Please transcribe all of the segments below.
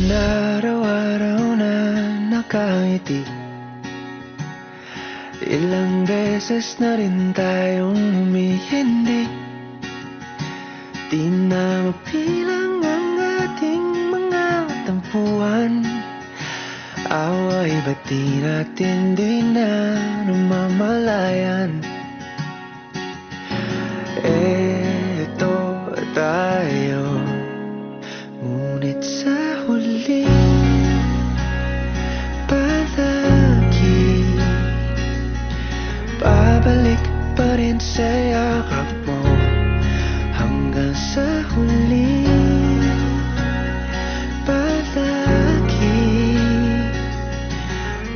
Araw-araw na nakangiti, ilang beses na rin tayong humihindi. Di na mapilang ang ating mga tampuhan. Away ba't di natin di na namamalayan? Eto tayo, ngunit sa huli palagi babalik pa rin sa yakap mo. Hanggang sa huli palagi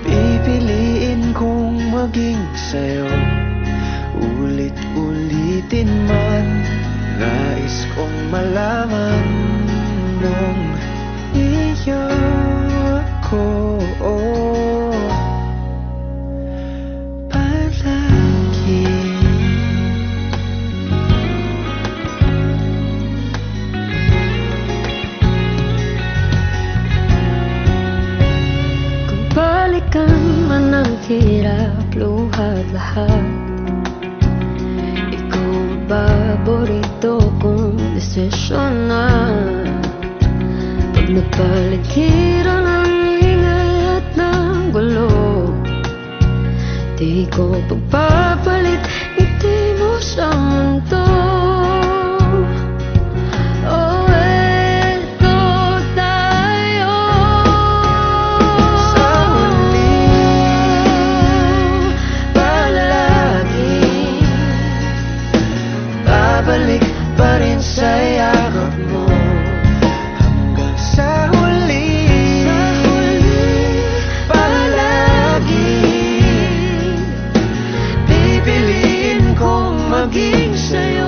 pipiliin kong maging sa'yo. Ulit-ulitin man, nais kong malaman mong iyo ako palagi. Kung balikan man ang hirap, luhat lahat, paborito kong desisyon na. Pag napaligiran ang ingay at ng gulo, di ko pagpapalit ngiti mo sa mundo. Oh, eto tayo sa huli palagi babalik pa rin sa yakap mo. Hanggang sa huli palagi pipiliin kong maging sa'yo.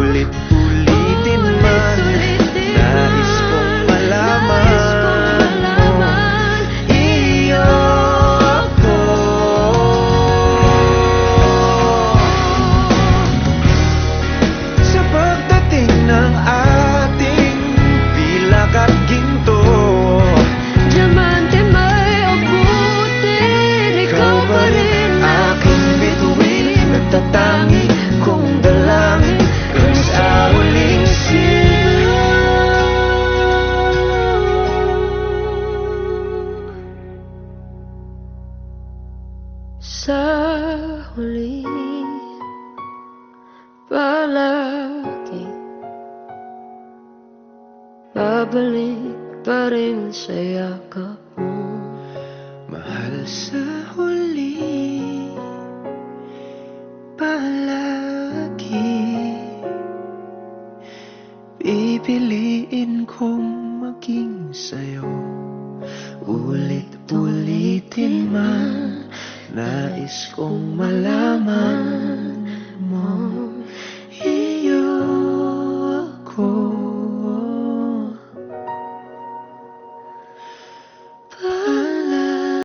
Ulit-ulitin man, nais kong malaman iyo ako. Sa pagdating ng ating pilak at ginto, diamante may abutin, ikaw pa rin aking bituin, nagtatangi kong dalangin kung sa huling sa huli palagi babalik pa rin sa yakap mo. mahal. Sa huli palagi pipiliin kong maging sa'yo. Ulit-ulitin man, nais kong malaman